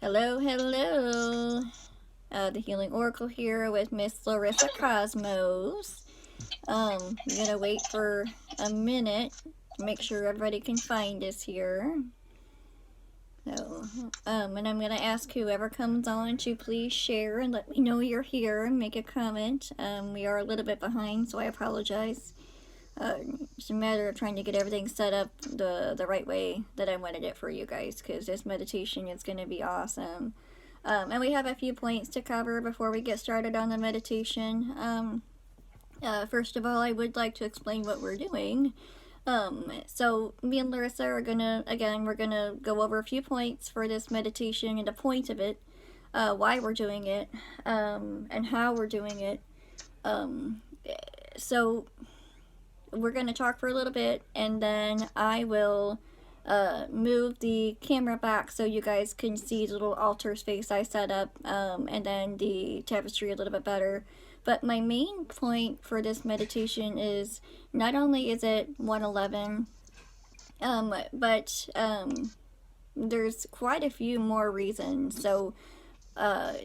Hello, hello. The Healing Oracle here with Miss Larissa Cosmos. I'm gonna wait for a minute to make sure everybody can find us here. So, and I'm gonna ask whoever comes on to please share and let me know you're here and make a comment. We are a little bit behind, so I apologize. It's a matter of trying to get everything set up the right way that I wanted it for you guys, because this meditation is going to be awesome. And we have a few points to cover before we get started on the meditation. First of all, I would like to explain what we're doing. So me and Larissa are we're gonna go over a few points for this meditation and the point of it, why we're doing it, and how we're doing it. So we're going to talk for a little bit, and then I will move the camera back so you guys can see the little altar space I set up, and then the tapestry a little bit better. But my main point for this meditation is not only is it 111, but there's quite a few more reasons. So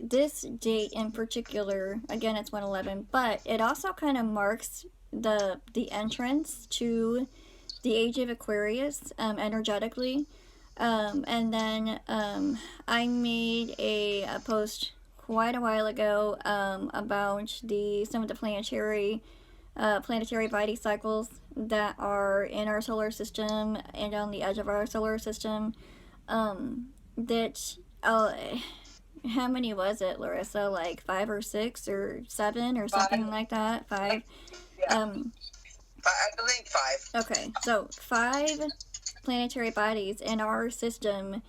this date in particular, again, it's 111, but it also kind of marks the entrance to the age of Aquarius, energetically. And then I made a post quite a while ago about some of the planetary body cycles that are in our solar system and on the edge of our solar system. That How many was it, Larissa? Like 5 or 6 or 7 or something 5. like that? 5. Yeah. I believe 5. Okay, so 5 planetary bodies in our system.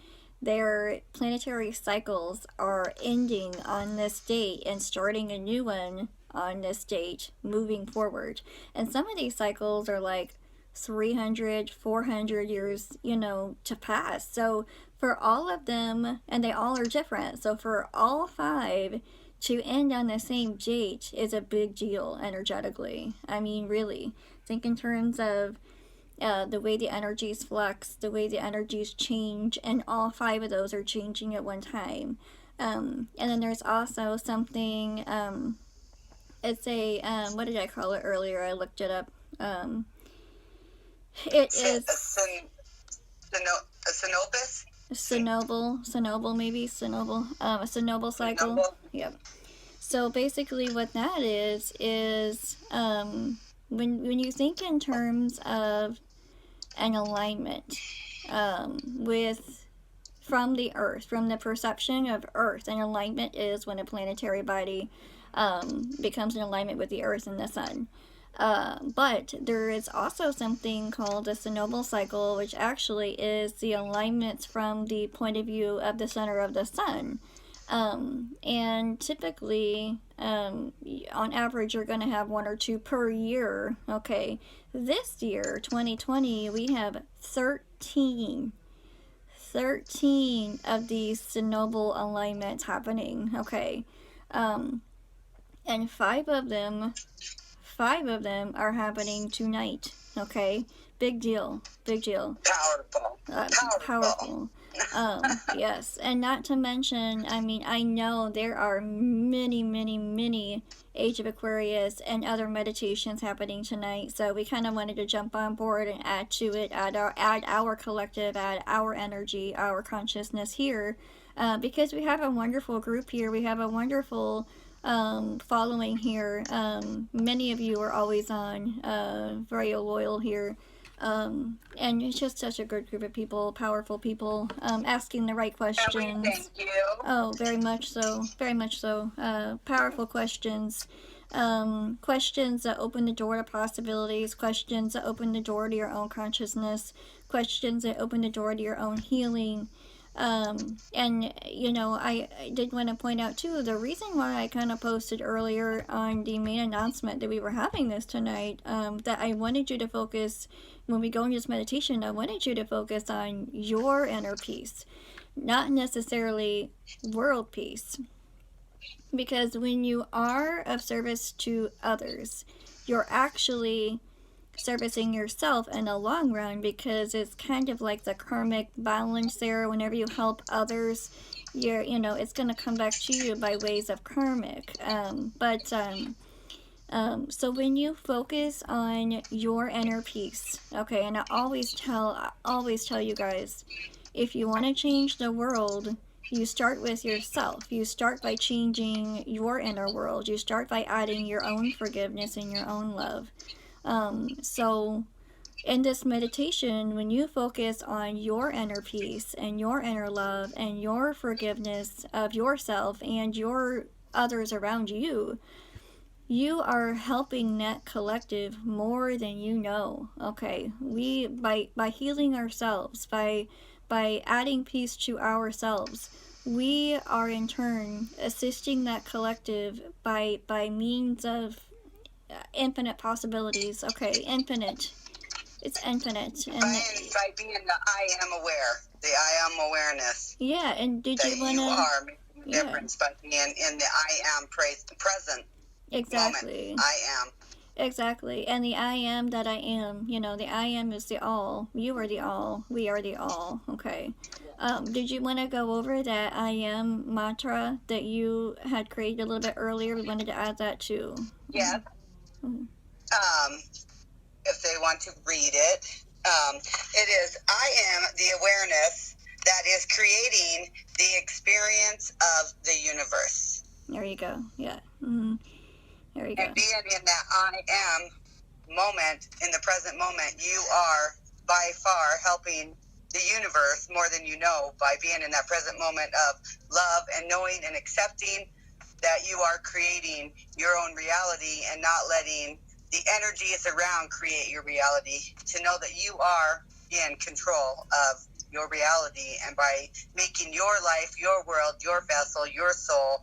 Their planetary cycles are ending on this date and starting a new one on this date, moving forward. And some of these cycles are like 300, 400 years, to pass. So for all of them, and they all are different, so for all 5 to end on the same date is a big deal energetically. I mean, really. Think in terms of the way the energies flex, the way the energies change, and all 5 of those are changing at one time. And then there's also something, it's a, what did I call it earlier? I looked it up. It is a Cenobus? Cenoble, maybe Cenoble, a Cenoble cycle. Yep. So basically, what that is when you think in terms of an alignment, from the Earth, from the perception of Earth, an alignment is when a planetary body becomes in alignment with the Earth and the Sun. But there is also something called a Cenobal cycle, which actually is the alignments from the point of view of the center of the Sun. And typically, on average, you're going to have 1 or 2 per year. Okay, this year, 2020, we have 13 of these Cenobal alignments happening. Okay, and 5 of them are happening tonight. Okay, big deal. Powerful. Yes, and not to mention, I mean, I know there are many Age of Aquarius and other meditations happening tonight, so we kind of wanted to jump on board and add to it, add our collective, add our energy, our consciousness here, because we have a wonderful group here. We have a wonderful following here. Many of you are always on, very loyal here. And it's just such a good group of people, powerful people, asking the right questions. Thank you. Oh, very much so. Powerful questions. Questions that open the door to possibilities, questions that open the door to your own consciousness, questions that open the door to your own healing. And I did want to point out too, the reason why I kind of posted earlier on the main announcement that we were having this tonight, that I wanted you to focus, when we go into this meditation, I wanted you to focus on your inner peace, not necessarily world peace. Because when you are of service to others, you're actually servicing yourself in the long run, because it's kind of like the karmic balance there. Whenever you help others, it's going to come back to you by ways of karmic. So when you focus on your inner peace, okay, and I always tell you guys, if you want to change the world, you start with yourself. You start by changing your inner world. You start by adding your own forgiveness and your own love. So in this meditation, when you focus on your inner peace and your inner love and your forgiveness of yourself and your others around you, you are helping that collective more than you know. Okay, we by healing ourselves, by adding peace to ourselves, we are in turn assisting that collective by means of infinite possibilities. Okay, infinite. It's infinite. And by being the I am aware, the I am awareness. Yeah, and did that you want to? You are making a difference by being in the I am present. Exactly. Moment. I am. Exactly. And the I am that I am, the I am is the all. You are the all. We are the all. Okay. Did you want to go over that I am mantra that you had created a little bit earlier? We wanted to add that too. Yeah. If they want to read it, it is I am the awareness that is creating the experience of the universe. There you go. Yeah. Mm-hmm. There you go. And being in that I am moment, in the present moment, you are by far helping the universe more than you know by being in that present moment of love and knowing and accepting that you are creating your own reality and not letting the energies around create your reality. To know that you are in control of your reality, and by making your life, your world, your vessel, your soul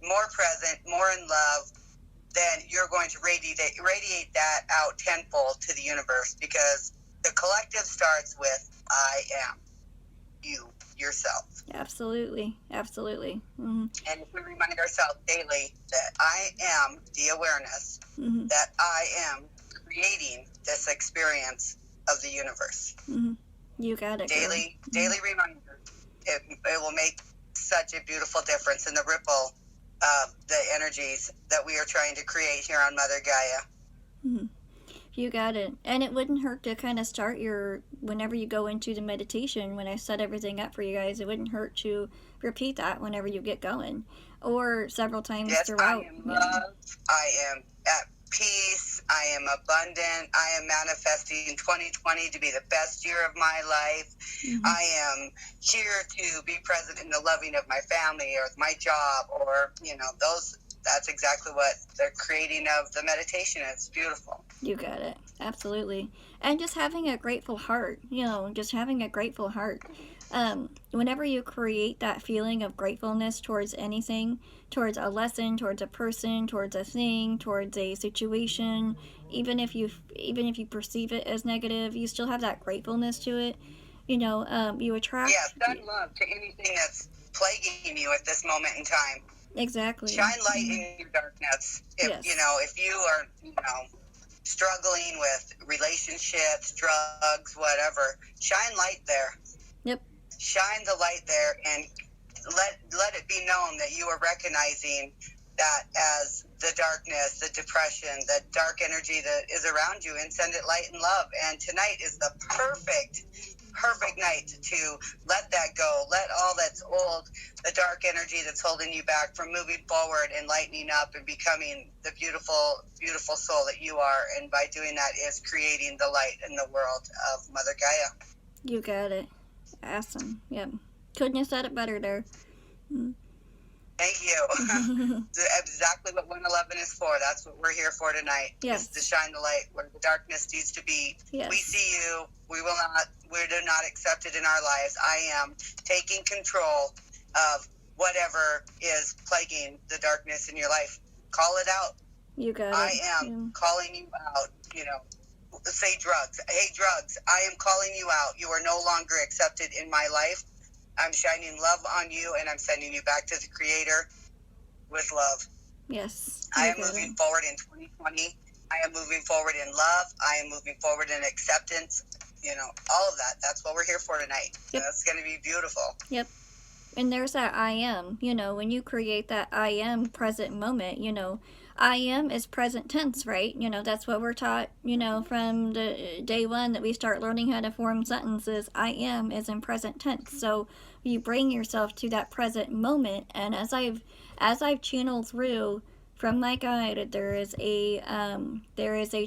more present, more in love, then you're going to radiate that out tenfold to the universe, because the collective starts with I am, you, yourself. Absolutely. Absolutely. Mm-hmm. And if we remind ourselves daily that I am the awareness, that I am creating this experience of the universe. Mm-hmm. You got it. Daily reminder. It will make such a beautiful difference in the ripple of the energies that we are trying to create here on Mother Gaia. Mm-hmm. You got it. And it wouldn't hurt to kind of start whenever you go into the meditation, when I set everything up for you guys, it wouldn't hurt to repeat that whenever you get going, or several times throughout. I am love. I am at peace. I am abundant. I am manifesting 2020 to be the best year of my life. I am here to be present in the loving of my family or my job, or, that's exactly what the creating of the meditation is. It's beautiful. You got it. Absolutely. And just having a grateful heart, just having a grateful heart. Whenever you create that feeling of gratefulness towards anything, towards a lesson, towards a person, towards a thing, towards a situation, even if you perceive it as negative, you still have that gratefulness to it. You attract. Yeah, send love to anything that's plaguing you at this moment in time. Exactly. Shine light in your darkness. If you are, struggling with relationships, drugs, whatever, shine light there. Yep. Shine the light there, and let it be known that you are recognizing that as the darkness, the depression, the dark energy that is around you, and send it light and love. And tonight is the perfect night to let that go. Let all that's old, the dark energy that's holding you back, from moving forward and lightening up and becoming the beautiful, beautiful soul that you are. And by doing that is creating the light in the world of Mother Gaia. You got it. Awesome. Yep. Couldn't have said it better there. Thank you. Exactly what 111 is for. That's what we're here for tonight. Yes. Is to shine the light where the darkness needs to be. Yes. We see you. We do not accept it in our lives. I am taking control of whatever is plaguing the darkness in your life. Call it out. You got it. I am calling you out. Say drugs. Hey, drugs, I am calling you out. You are no longer accepted in my life. I'm shining love on you, and I'm sending you back to the Creator with love. Yes. I am moving forward in 2020 I am moving forward in love. I am moving forward in acceptance. All of that. That's what we're here for tonight. So that's going to be beautiful. Yep. And there's that I am. When you create that I am present moment, I am is present tense, right? That's what we're taught, from the day one that we start learning how to form sentences. I am is in present tense. So you bring yourself to that present moment. And as I've channeled through from my guide, there is a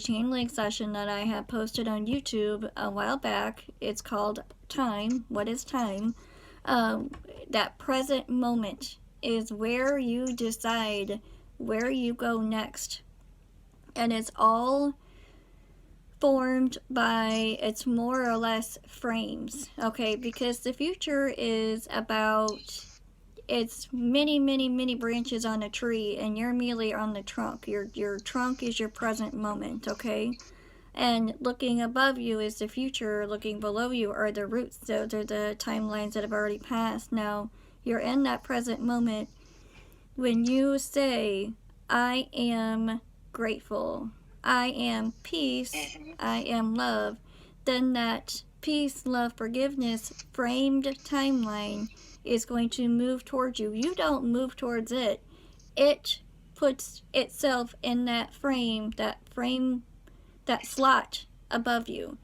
channeling session that I have posted on YouTube a while back. It's called Time. What is time? Um, that present moment is where you decide where you go next, and it's all formed by, it's more or less frames, okay? Because the future is about, it's many, many, many branches on a tree, and you're merely on the trunk. Your trunk is your present moment, okay? And looking above you is the future, looking below you are the roots. Those are the timelines that have already passed. Now, you're in that present moment when you say, I am grateful, I am peace, I am love. Then that peace, love, forgiveness framed timeline is going to move towards you. You don't move towards it. It puts itself in that frame, that slot above you,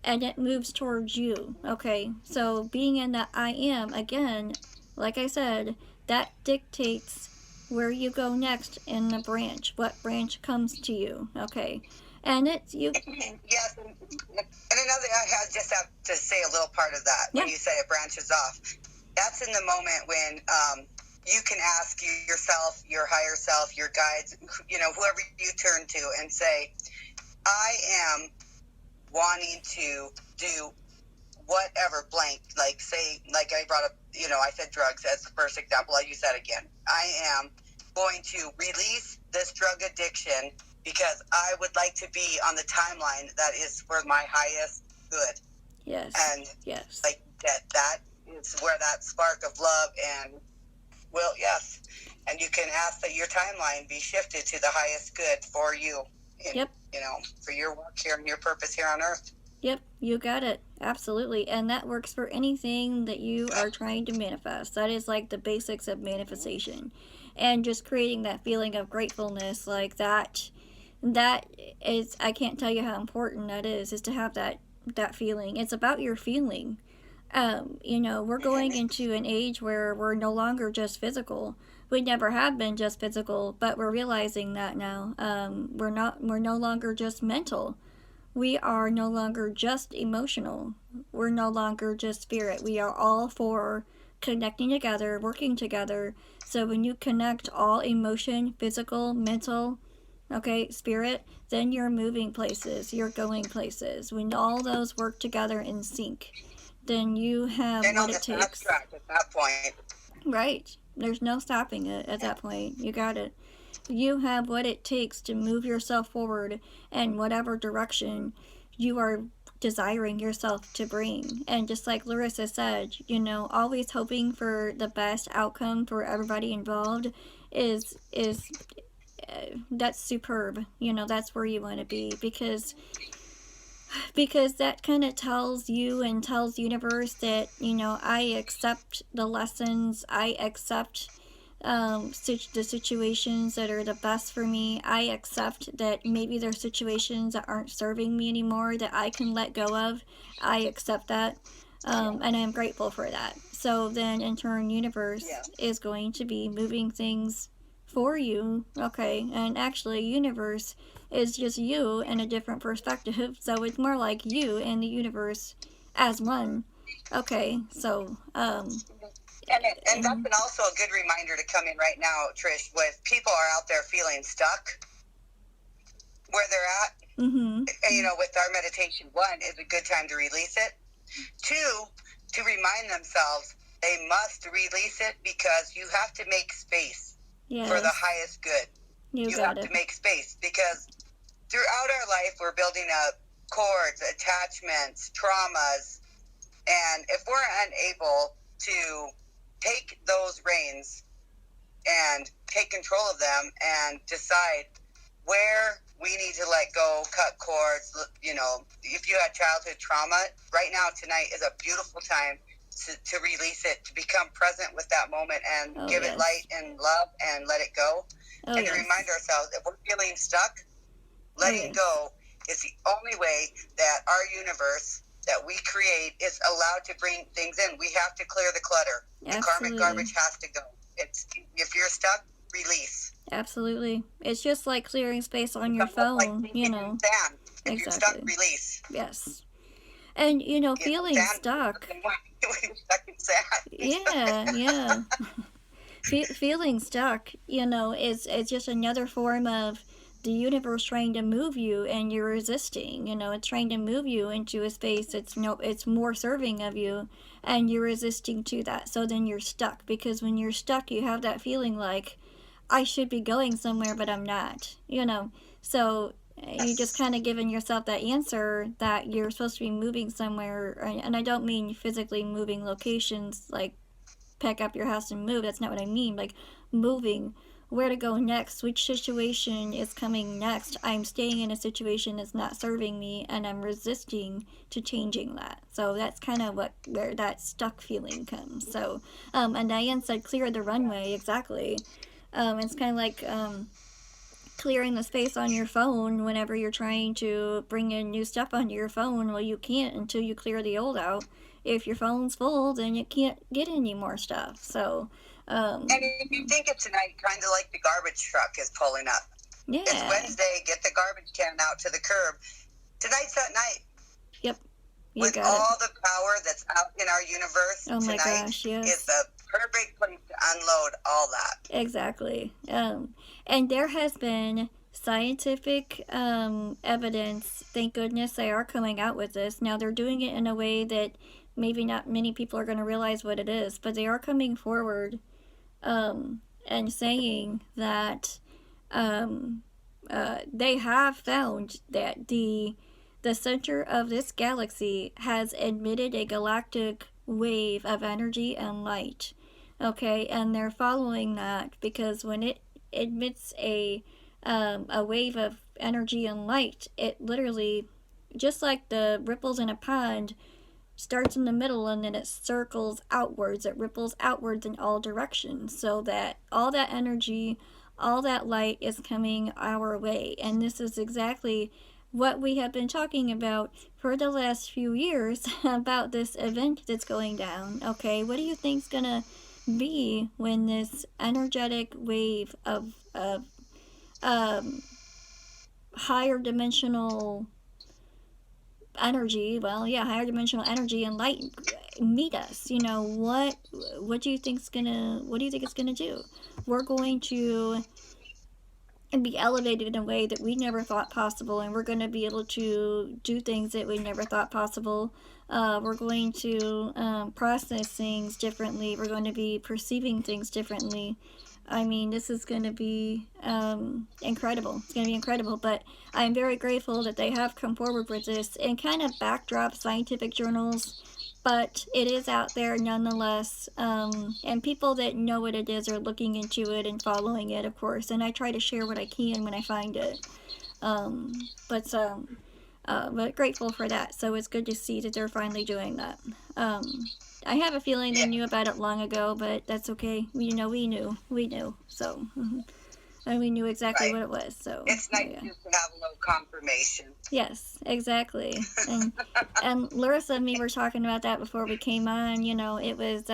and it moves towards you. Okay, so being in that I am, again, like I said, that dictates where you go next in the branch, what branch comes to you. Okay, and it's you. Yes, and another, just have to say a little part of that. When you say it branches off, that's in the moment when you can ask yourself, your higher self, your guides, whoever you turn to, and say, I am wanting to do whatever blank, like say, like I brought up, I said drugs as the first example. I'll use that again. I am going to release this drug addiction because I would like to be on the timeline that is for my highest good. Yes. And like that is where that spark of love and yes. And you can ask that your timeline be shifted to the highest good for you. Yep. For your work here and your purpose here on earth. Yep, you got it. Absolutely. And that works for anything that you are trying to manifest. That is like the basics of manifestation. And just creating that feeling of gratefulness, like that is, I can't tell you how important that is to have that feeling. It's about your feeling. We're going into an age where we're no longer just physical. We never have been just physical, but we're realizing that now. We're no longer just mental. We are no longer just emotional. We're no longer just spirit. We are all for connecting together, working together. So when you connect all emotion, physical, mental, okay, spirit, then you're moving places, you're going places. When all those work together in sync, then you have what it takes. At that point. Right. There's no stopping it at that point. You got it. You have what it takes to move yourself forward in whatever direction you are desiring yourself to bring. And just like Larissa said, always hoping for the best outcome for everybody involved is that's superb. That's where you want to be, because that kind of tells you and tells the universe that, I accept the lessons, I accept the situations that are the best for me. I accept that maybe there are situations that aren't serving me anymore that I can let go of. I accept that, and I'm grateful for that. So then, in turn, universe is going to be moving things for you. Okay, and actually, universe is just you in a different perspective. So it's more like you and the universe as one. Okay, so and that's also a good reminder to come in right now, Trish, with people are out there feeling stuck where they're at. Mm-hmm. And, with our meditation, 1 is a good time to release it. 2, to remind themselves they must release it because you have to make space for the highest good. You have to make space because throughout our life, we're building up cords, attachments, traumas. And if we're unable to take those reins and take control of them and decide where we need to let go, cut cords. You know, if you had childhood trauma, right now, tonight is a beautiful time to release it, to become present with that moment and give it light and love and let it go. And to remind ourselves, if we're feeling stuck, letting go is the only way that our universe that we create is allowed to bring things in. We have to clear the clutter. The karmic garbage has to go. It's, if you're stuck, release. Absolutely. It's just like clearing space on your phone, like you know. Sand. If you're stuck, release. Yes. And, you know, feeling stuck. Yeah. Feeling stuck, you know, is just another form of the universe trying to move you, and you're resisting. You know, it's trying to move you into a space it's more serving of you, and you're resisting to that. So then you're stuck, because when you're stuck, you have that feeling like, I should be going somewhere, but I'm not, you know. So you just kind of giving yourself that answer that you're supposed to be moving somewhere. And I don't mean physically moving locations, like pack up your house and move. That's not what I mean. Like moving, where to go next, which situation is coming next. I'm staying in a situation that's not serving me, and I'm resisting to changing that. So that's kind of where that stuck feeling comes. So and Diane said clear the runway. Exactly. It's kind of like clearing the space on your phone whenever you're trying to bring in new stuff onto your phone. Well, you can't until you clear the old out. If your phone's full, then you can't get any more stuff. So, and if you think of tonight, kind of like the garbage truck is pulling up. Yeah. It's Wednesday. Get the garbage can out to the curb. Tonight's that night. Yep. With all the power that's out in our universe, tonight is the perfect place to unload all that. Exactly. And there has been scientific evidence. Thank goodness they are coming out with this. Now they're doing it in a way that maybe not many people are going to realize what it is, but they are coming forward and saying that they have found that the center of this galaxy has emitted a galactic wave of energy and light. Okay, and they're following that because when it emits a wave of energy and light, it literally, just like the ripples in a pond, starts in the middle and then it circles outwards. It ripples outwards in all directions, so that all that energy, all that light is coming our way. And this is exactly what we have been talking about for the last few years about this event that's going down. Okay, what do you think's gonna be when this energetic wave of higher dimensional energy, higher dimensional energy and light meet us? You know, what do you think it's gonna do? We're going to be elevated in a way that we never thought possible, and we're going to be able to do things that we never thought possible. We're going to process things differently. We're going to be perceiving things differently. I mean, this is going to be incredible. It's going to be incredible, but I'm very grateful that they have come forward with this in kind of backdrop scientific journals, but it is out there nonetheless, and people that know what it is are looking into it and following it, of course, and I try to share what I can when I find it, but grateful for that. So it's good to see that they're finally doing that. I have a feeling they knew about it long ago, but that's okay. We knew. So, and we knew exactly what it was. So it's nice just to have a little confirmation. Yes, exactly. And Larissa and me were talking about that before we came on. You know, it was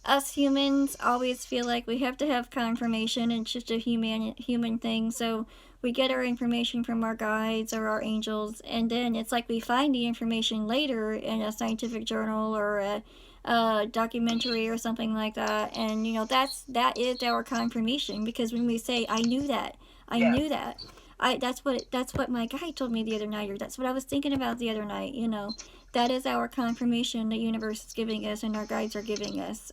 us humans always feel like we have to have confirmation. It's just a human thing. So we get our information from our guides or our angels, and then it's like we find the information later in a scientific journal or a documentary or something like that. And you know, that is our confirmation, because when we say, I knew that, that's what my guide told me the other night, or that's what I was thinking about the other night. You know, that is our confirmation the universe is giving us and our guides are giving us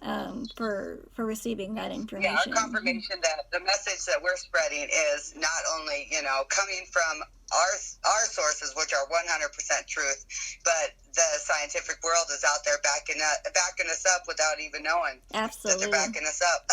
for receiving that information. Yeah, our confirmation that the message that we're spreading is not only, you know, coming from our sources, which are 100% truth, but the scientific world is out there backing us up without even knowing Absolutely. that they're backing us up.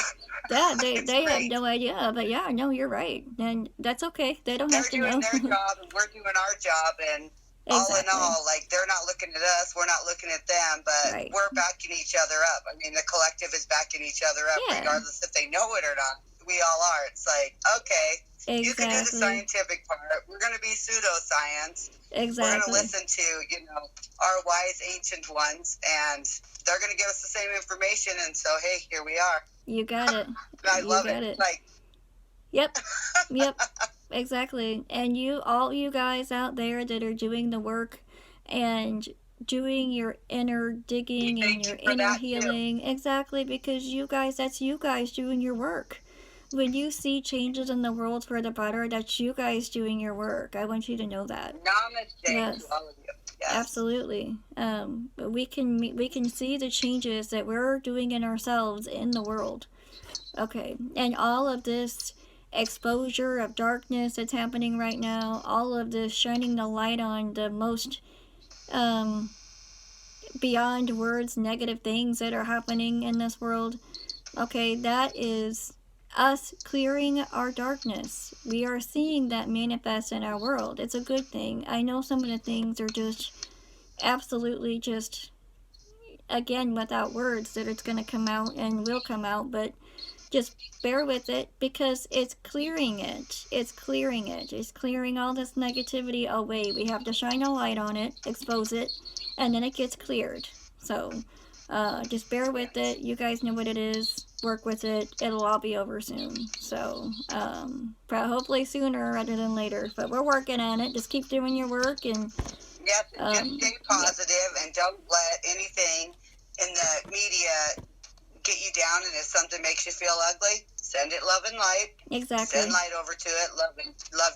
Yeah, they have no idea, but yeah, no, you're right, and that's okay. They don't have to know. They're doing their job, and we're doing our job, and all in all, like, they're not looking at us, we're not looking at them, but we're backing each other up. I mean, the collective is backing each other up, regardless if they know it or not. We all are. It's like, okay, you can do the scientific part. We're going to be pseudoscience. We're going to listen to, our wise ancient ones, and they're going to give us the same information. And so, hey, here we are. You got it. I love it. Like, yep. Exactly. And all you guys out there that are doing the work and doing your inner digging and your inner healing. Too. Exactly, because that's you guys doing your work. When you see changes in the world for the better, that's you guys doing your work. I want you to know that. Namaste to all of you. Yes. Absolutely. We can see the changes that we're doing in ourselves in the world. Okay. And all of this exposure of darkness that's happening right now, all of this shining the light on the most beyond words negative things that are happening in this world, okay, that is us clearing our darkness. We are seeing that manifest in our world. It's a good thing. I know some of the things are just absolutely just, again, without words that it's going to come out and will come out, but just bear with it because it's clearing it. It's clearing it. It's clearing all this negativity away. We have to shine a light on it, expose it, and then it gets cleared. So just bear with it. You guys know what it is. Work with it. It'll all be over soon. So hopefully sooner rather than later. But we're working on it. Just keep doing your work and just stay positive and don't let anything in the media get you down. And if something makes you feel ugly, send it love and light. Exactly. Send light over to it, love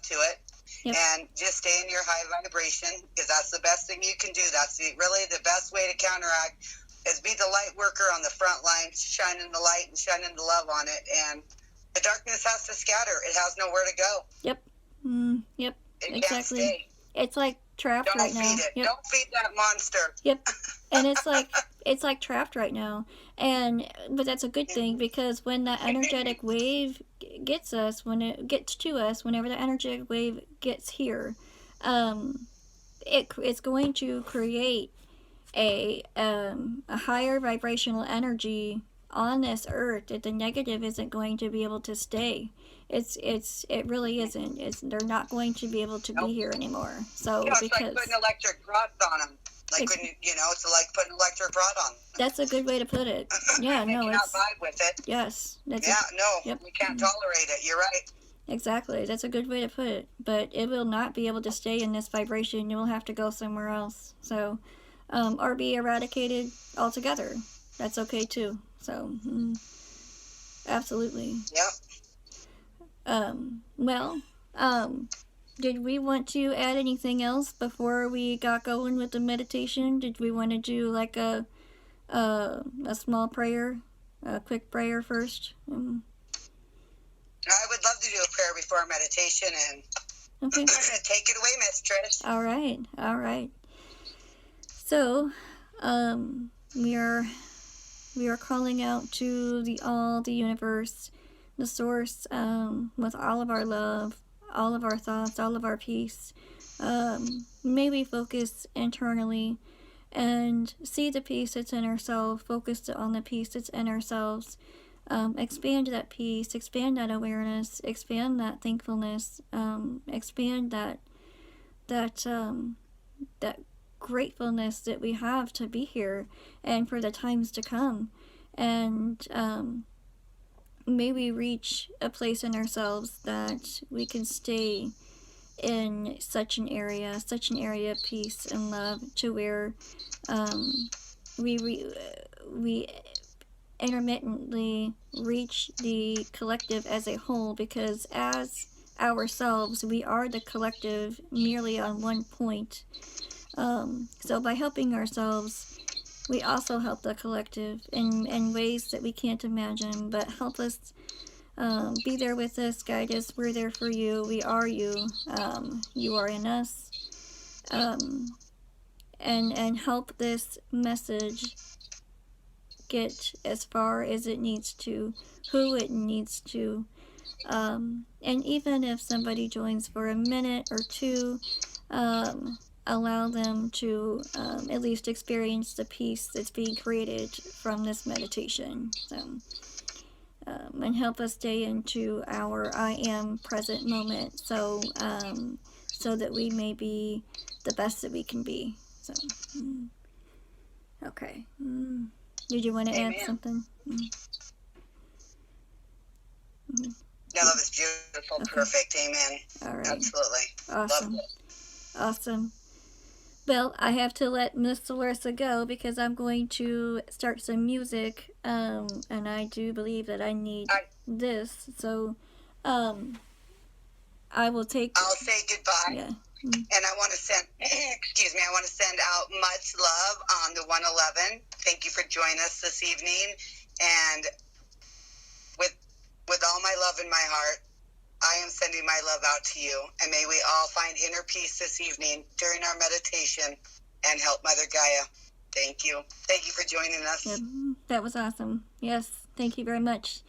to it. Yep. And just stay in your high vibration because that's the best thing you can do. That's really the best way to counteract is be the light worker on the front line, shining the light and shining the love on it. And the darkness has to scatter. It has nowhere to go. Yep. Yep. It can't stay. It's like trapped right now. Don't feed it. Yep. Don't feed that monster. Yep. And it's like trapped right now. But that's a good thing because when that energetic wave gets us, when it gets to us, whenever the energetic wave gets here, it's going to create a higher vibrational energy on this earth that the negative isn't going to be able to stay. It really isn't. They're not going to be able to be here anymore. So it's like putting electric rods on them. Like when it's like putting electric rod on. That's a good way to put it. Yeah, no, it's. Not vibe with it. Yes. We can't tolerate it. You're right. Exactly. That's a good way to put it. But it will not be able to stay in this vibration. You will have to go somewhere else. So, or be eradicated altogether. That's okay too. So, absolutely. Yep. Did we want to add anything else before we got going with the meditation? Did we want to do like a small prayer, a quick prayer first? I would love to do a prayer before meditation and take it away, Miss Trish. All right. So, we are calling out to the universe, the source, with all of our love, all of our thoughts, all of our peace. May we focus internally and see the peace that's in ourselves, focus on the peace that's in ourselves, expand that peace, expand that awareness, expand that thankfulness, expand that gratefulness that we have to be here and for the times to come. And may we reach a place in ourselves that we can stay in such an area of peace and love to where we intermittently reach the collective as a whole, because as ourselves we are the collective merely on one point. So by helping ourselves, we also help the collective in ways that we can't imagine, but help us, be there with us, guide us. We're there for you. We are you. You are in us. and help this message get as far as it needs to, who it needs to. And even if somebody joins for a minute or two, allow them to at least experience the peace that's being created from this meditation. So, and help us stay into our I am present moment, so so that we may be the best that we can be. So, okay. Did you want to add something? No, that was beautiful. Okay. Perfect. Amen. All right. Absolutely. Awesome. Awesome. Well, I have to let Miss Larissa go because I'm going to start some music, and I do believe that I need this. So, I will take. I'll say goodbye. Yeah. And I want to send, excuse me, I want to send out much love on the 111. Thank you for joining us this evening. And with all my love in my heart, I am sending my love out to you. And may we all find inner peace this evening during our meditation and help Mother Gaia. Thank you. Thank you for joining us. Yep. That was awesome. Yes, thank you very much.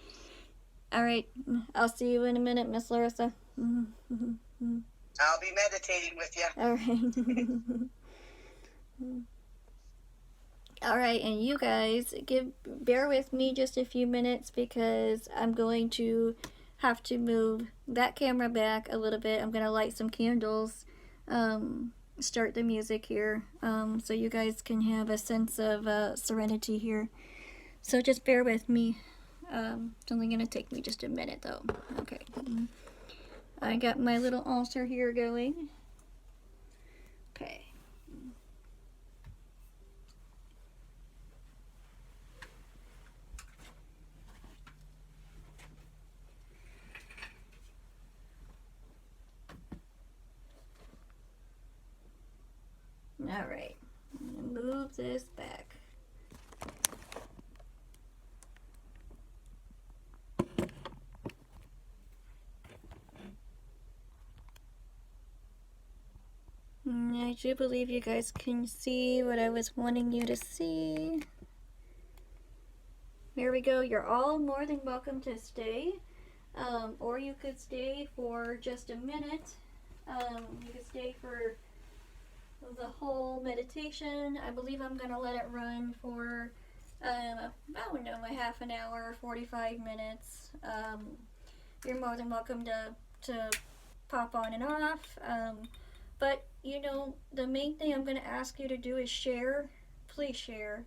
All right. I'll see you in a minute, Miss Larissa. I'll be meditating with you. All right. All right, and you guys, bear with me just a few minutes because I'm going to have to move that camera back a little bit. I'm going to light some candles, start the music here, so you guys can have a sense of serenity here. So just bear with me. It's only going to take me just a minute though. Okay. I got my little altar here going. Okay. All right. I'm going to move this back. I do believe you guys can see what I was wanting you to see. There we go. You're all more than welcome to stay. Or you could stay for just a minute. You could stay for the whole meditation. I believe I'm going to let it run for, I don't know, a half an hour, 45 minutes. You're more than welcome to pop on and off. But, you know, the main thing I'm going to ask you to do is share. Please share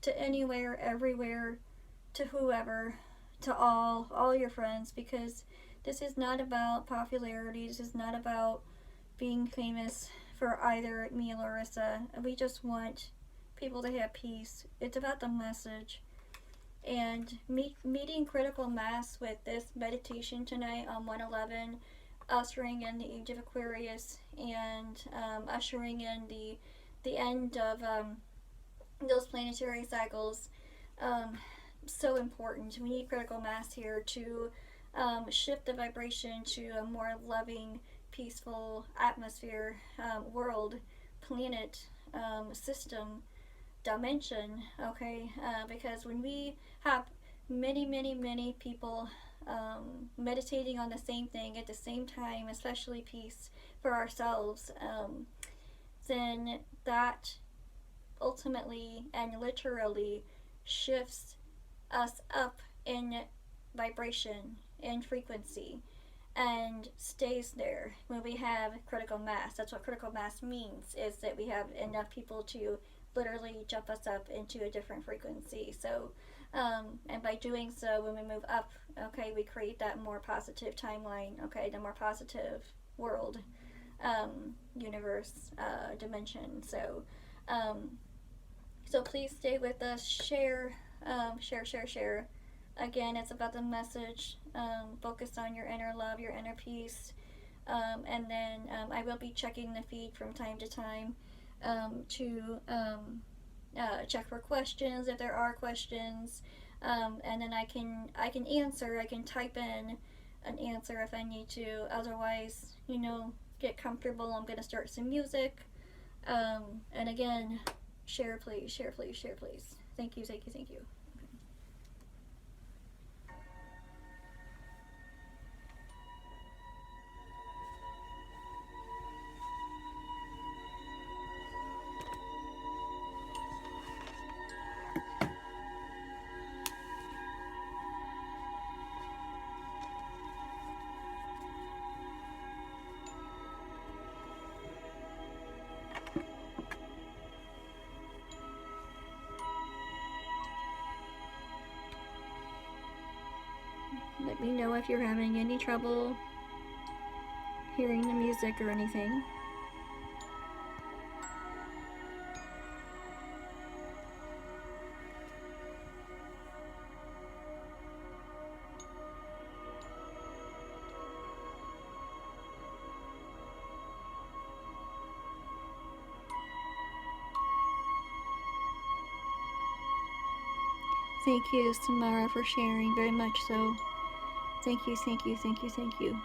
to anywhere, everywhere, to whoever, to all your friends, because this is not about popularity. This is not about being famous for either me or Larissa. We just want people to have peace. It's about the message. And meeting critical mass with this meditation tonight on 111, ushering in the age of Aquarius, and ushering in the end of those planetary cycles. So important. We need critical mass here to shift the vibration to a more loving, peaceful atmosphere, world, planet, system, dimension. Okay, because when we have many people meditating on the same thing at the same time, especially peace for ourselves, then that ultimately and literally shifts us up in vibration and frequency and stays there when we have critical mass. That's what critical mass means, is that we have enough people to literally jump us up into a different frequency. So and by doing so, when we move up, okay, we create that more positive timeline, okay, the more positive world, universe, dimension. So so please stay with us. Share. Again, it's about the message. Focus on your inner love, your inner peace. And then I will be checking the feed from time to time to check for questions if there are questions. And then I can answer. I can type in an answer if I need to. Otherwise, you know, get comfortable. I'm going to start some music. And again, share please, share please, share please. Thank you, thank you, thank you. Let me know if you're having any trouble hearing the music or anything. Thank you, Samara, for sharing. Very much so. Thank you, thank you, thank you, thank you.